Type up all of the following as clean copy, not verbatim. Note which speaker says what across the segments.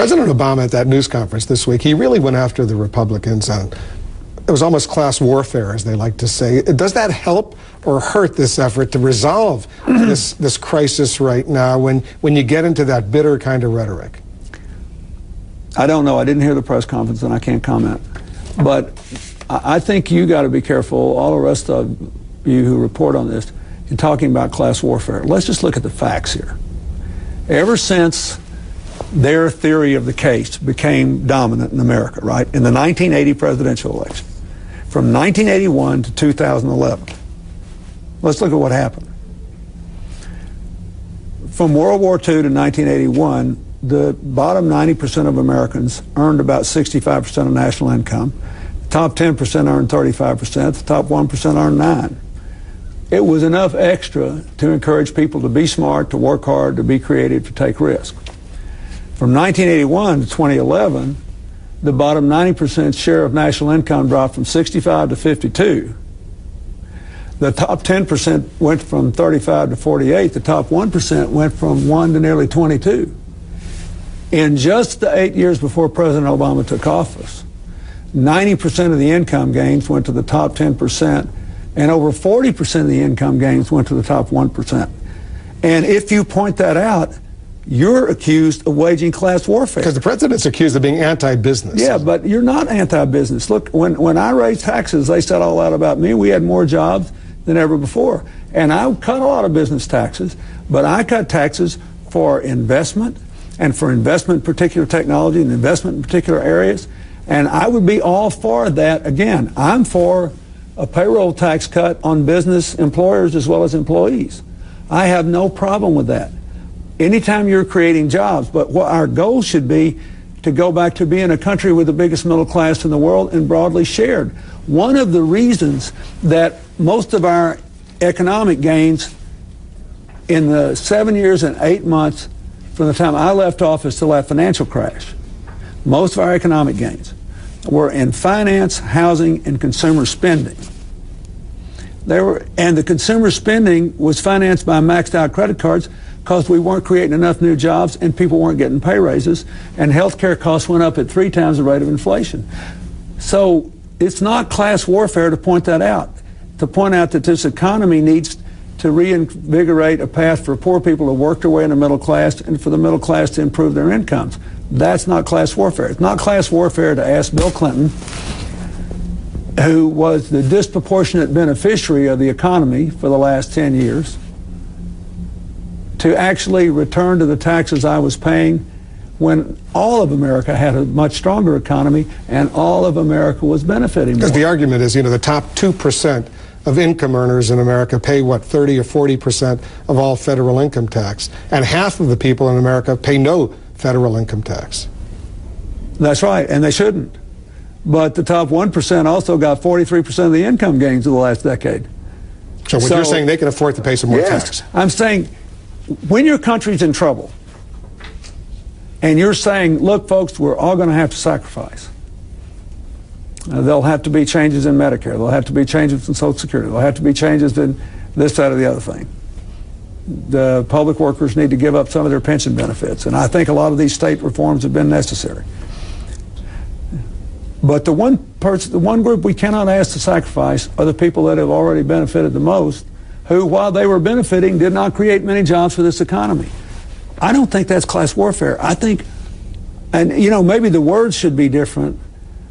Speaker 1: President Obama at that news conference this week, he really went after the Republicans on, it was almost class warfare, as they like to say. Does that help or hurt this effort to resolve this crisis right now when you get into that bitter kind of rhetoric?
Speaker 2: I don't know. I didn't hear the press conference and I can't comment. But I think you got to be careful, all the rest of you who report on this, in talking about class warfare. Let's just look at the facts here. Ever since their theory of the case became dominant in America, right, in the 1980 presidential election, from 1981 to 2011, let's look at what happened. From World War II to 1981, the bottom 90% of Americans earned about 65% of national income. The top 10% earned 35%. The top 1% earned 9%. It was enough extra to encourage people to be smart, to work hard, to be creative, to take risks. From 1981 to 2011, the bottom 90% share of national income dropped from 65 to 52. The top 10% went from 35 to 48. The top 1% went from 1 to nearly 22. In just the 8 years before President Obama took office, 90% of the income gains went to the top 10%, and over 40% of the income gains went to the top 1%. And if you point that out, you're accused of waging class warfare.
Speaker 1: Because the president's accused of being anti-business.
Speaker 2: Yeah, but you're not anti-business. Look, when I raised taxes, they said all that about me. We had more jobs than ever before. And I cut a lot of business taxes, but I cut taxes for investment and for investment in particular technology and investment in particular areas. And I would be all for that. Again, I'm for a payroll tax cut on business employers as well as employees. I have no problem with that. Anytime you're creating jobs, but what our goal should be to go back to being a country with the biggest middle class in the world and broadly shared. One of the reasons that most of our economic gains in the 7 years and 8 months from the time I left office till that financial crash, most of our economic gains were in finance, housing, and consumer spending. And the consumer spending was financed by maxed out credit cards because we weren't creating enough new jobs and people weren't getting pay raises, and health care costs went up at 3 times the rate of inflation. So it's not class warfare to point that out, to point out that this economy needs to reinvigorate a path for poor people to work their way in the middle class and for the middle class to improve their incomes. That's not class warfare. It's not class warfare to ask Bill Clinton, who was the disproportionate beneficiary of the economy for the last 10 years, to actually return to the taxes I was paying when all of America had a much stronger economy and all of America was benefiting more.
Speaker 1: Because the argument is, the top 2% of income earners in America pay, 30 or 40% of all federal income tax. And half of the people in America pay no federal income tax.
Speaker 2: That's right, and they shouldn't. But the top 1% also got 43% of the income gains of the last decade.
Speaker 1: So you're saying they can afford to pay some more tax?
Speaker 2: I'm saying when your country's in trouble and you're saying, look, folks, we're all going to have to sacrifice. There'll have to be changes in Medicare. There'll have to be changes in Social Security. There'll have to be changes in this, that, or the other thing. The public workers need to give up some of their pension benefits. And I think a lot of these state reforms have been necessary. But the one group we cannot ask to sacrifice are the people that have already benefited the most, who, while they were benefiting, did not create many jobs for this economy. I don't think that's class warfare. I think, and maybe the words should be different,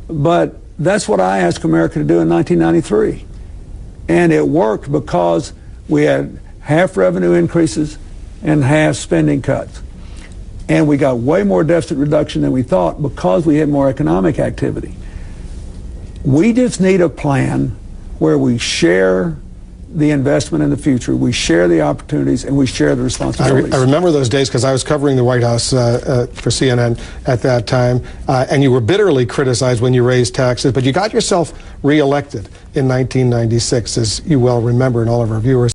Speaker 2: but that's what I asked America to do in 1993. And it worked because we had half revenue increases and half spending cuts. And we got way more deficit reduction than we thought because we had more economic activity. We just need a plan where we share the investment in the future, we share the opportunities, and we share the responsibilities.
Speaker 1: I remember those days because I was covering the White House for CNN at that time, and you were bitterly criticized when you raised taxes, but you got yourself reelected in 1996, as you well remember, and all of our viewers